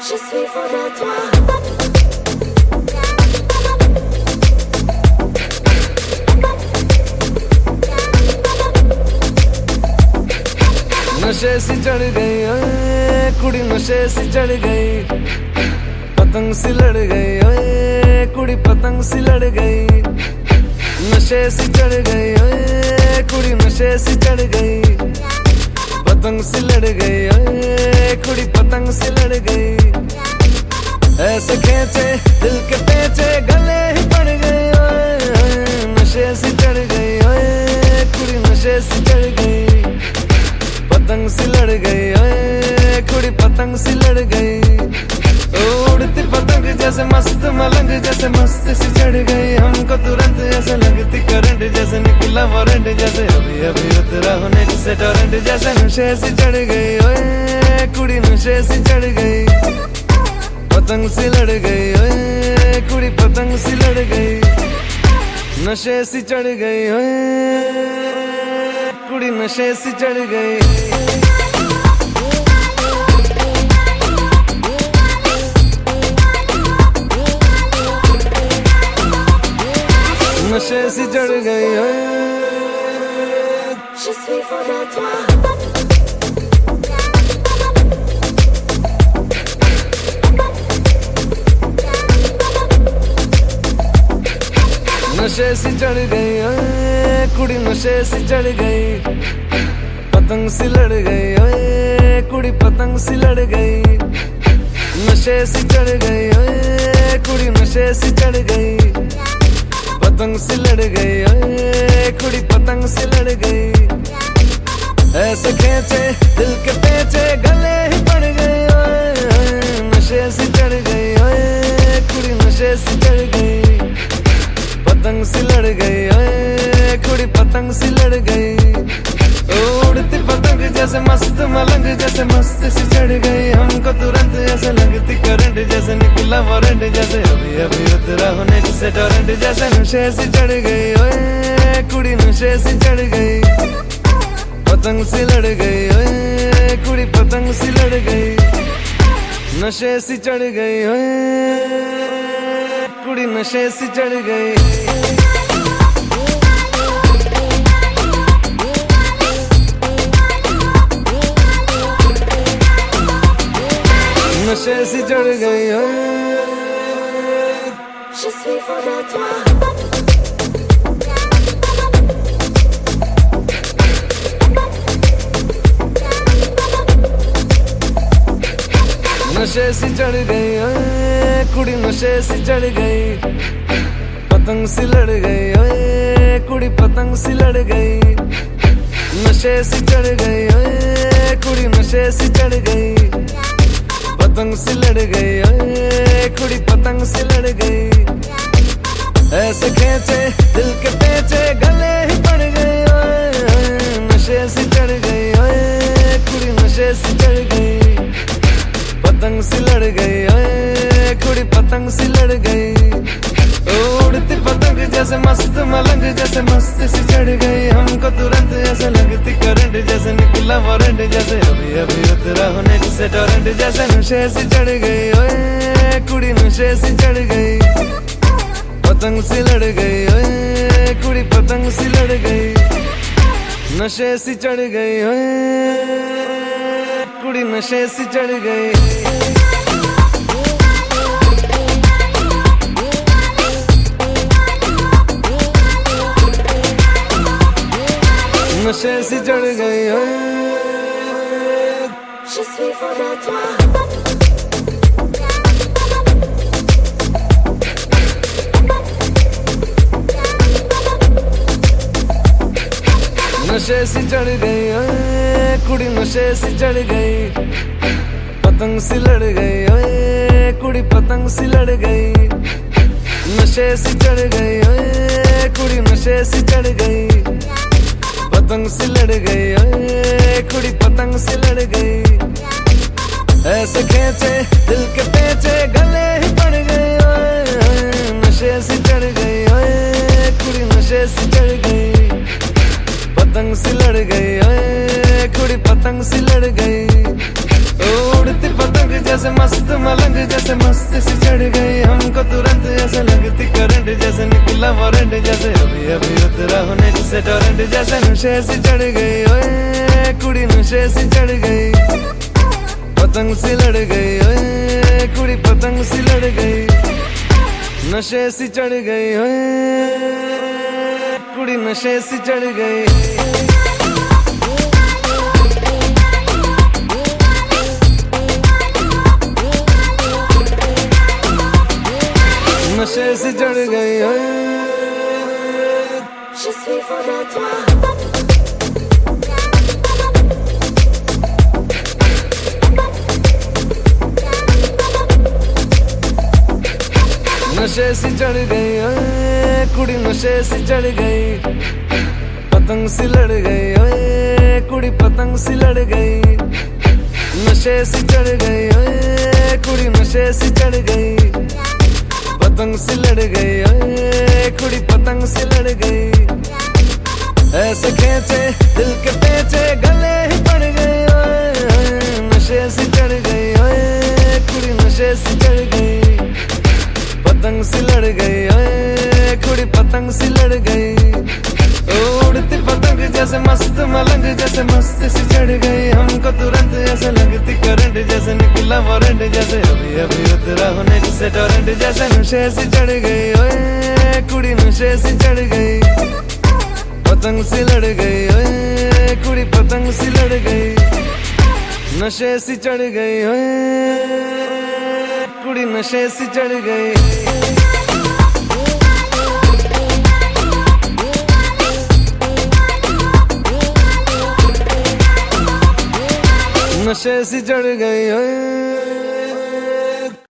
Je suis fou de toi. नशे सी चढ़ गई ओए कुड़ी, नशे सी चढ़ गई, पतंग सी लड़ गई ओए कुड़ी, पतंग सी लड़ गई। नशे सी चढ़ गई ओए कुड़ी, नशे सी चढ़ गई, पतंग सी लड़ गई ओए कुड़ी, पतंग सी लड़ गई। ऐसे खींचे दिल के पेचे गले ही पड़ गई ओए, नशे सी चढ़ गई ओए कुड़ी, नशे सी चढ़ गई, पतंग सी लड़ गई ओए कुड़ी, पतंग सी लड़ गई। उड़ती पतंग जैसे मस्त मलंग, जैसे मस्त सी चढ़ गई हमको तुरंत, ऐसे लगती करंट जैसे निकला वारंट, जैसे अभी अभी उतरा होने से टोरेंट, जैसे नशे सी चढ़ गई ओए कुड़ी, नशे सी चढ़ गई, पतंग सी लड़ गई ओए कुड़ी, पतंग सी लड़ गई। नशे सी चढ़ गई ओए कुड़ी, नशे सी चढ़ गई। नशे सी चढ़ गई ओए। Je suis fou de toi. नशे सी चढ़ गई ओए कुड़ी, नशे सी चढ़ गई, पतंग सी लड़ गई ओए कुड़ी, पतंग सी लड़ गई। नशे सी चढ़ गई ओए कुड़ी, नशे सी चढ़ गई, पतंग सी लड़ गई ओए कुड़ी, पतंग सी लड़ गई। ऐसे खींचे दिल के पेचे गले ही पड़ गई ओए, नशे सी चढ़ गई ओए कुड़ी, नशे सी चढ़ गई, पतंग सी लड़ गई ओए कुड़ी, पतंग सी लड़ गई। उड़ती पतंग जैसे मस्त मलंग, जैसे मस्त सी चढ़ गई हमको तुरंत, ऐसे लगती करंट जैसे निकला वारंट, जैसे अभी अभी उतरा होने से टोरेंट, जैसे नशे सी चढ़ गई ओए कुड़ी, नशे सी चढ़ गई, पतंग सी लड़ गई ओए कुड़ी, पतंग सी लड़ गई। नशे सी चढ़ गई ओए कुड़ी, नशे सी चढ़ गई। नशे सी चढ़ गई ओए। Je suis fou de toi. नशे सी चढ़ गई ओए कुड़ी, नशे सी चढ़ गई, पतंग सी लड़ गई ओए कुड़ी, पतंग सी लड़ गई। नशे सी चढ़ गई ओए कुड़ी, नशे सी चढ़ गई, पतंग सी लड़ गई ओए कुड़ी, पतंग सी लड़ गई। ऐसे खींचे दिल के पेचे गले ही पड़ गई ओए, नशे सी चढ़ गई ओए कुड़ी, नशे सी चढ़ गई, पतंग सी लड़ गई ओए कुड़ी, पतंग सी लड़ गई। उड़ती पतंग जैसे मस्त मलंग, जैसे मस्त सी चढ़ गई हमको तुरंत, ऐसे लगती करंट जैसे निकला वारंट, जैसे अभी अभी उतरा होने से टोरेंट, जैसे नशे सी चढ़ गई ओए कुड़ी, नशे सी चढ़ गई, पतंग सी लड़ गई ओए कुड़ी, पतंग सी लड़ गई। नशे सी चढ़ गई ओए कुड़ी, नशे सी चढ़ गई। नशे सी चढ़ गई ओए। Je suis fou de toi. नशे सी चढ़ गई ओए कुड़ी, नशे सी चढ़ गई, पतंग सी लड़ गई ओए कुड़ी, पतंग सी लड़ गई। नशे सी चढ़ गई ओए कुड़ी, नशे सी चढ़ गई, पतंग सी लड़ गई ओए कुड़ी, पतंग सी लड़ गई। ऐसे खींचे दिल के पेचे गले ही पड़ गई ओए, नशे सी चढ़ गई ओए कुड़ी, नशे सी चढ़ गई, पतंग सी लड़ गई ओए कुड़ी, पतंग सी लड़ गई। उड़ती पतंग जैसे मस्त मलंग जैसे मस्त सी चढ़ गई हमको तुरंत ऐसे लगती करंट जैसे निकला वारंट जैसे अभी अभी उतरा होने से टोरेंट जैसे नशे सी चढ़ गई ओए कुड़ी नशे सी चढ़ गई पतंग सी लड़ गई ओए कुड़ी पतंग सी लड़ गई नशे सी चढ़ गई ओए कुड़ी नशे सी चढ़ गई नशे से चढ़ गई Je suis fou de toi. नशे से चढ़ गई कुड़ी नशे से चढ़ गई पतंग सी लड़ गई ओए कुड़ी पतंग सी लड़ गई नशे से चढ़ गई कुड़ी नशे से चढ़ गई पतंग सी लड़ गई ओए कुड़ी पतंग सी लड़ गई ऐसे खेचे दिल के पेचे गले ही पड़ गई ओए नशे से चढ़ गई ओए कुड़ी नशे से चढ़ गई पतंग सी लड़ गई ओए कुड़ी पतंग सी लड़ गई उड़ती पतंग जैसे मस्त मलंग जैसे मस्त सी चढ़ गई हमको तुरंत ऐसे लगती करंट जैसे निकला वारंट जैसे अभी अभी उतरा होने से टोरेंट जैसे नशे से चढ़ गई ओए कुड़ी नशे से चढ़ गई पतंग सी लड़ गई ओए कुड़ी पतंग सी लड़ गई नशे से चढ़ गई ओए कुड़ी नशे से चढ़ गई नशे से चढ़ गई ओए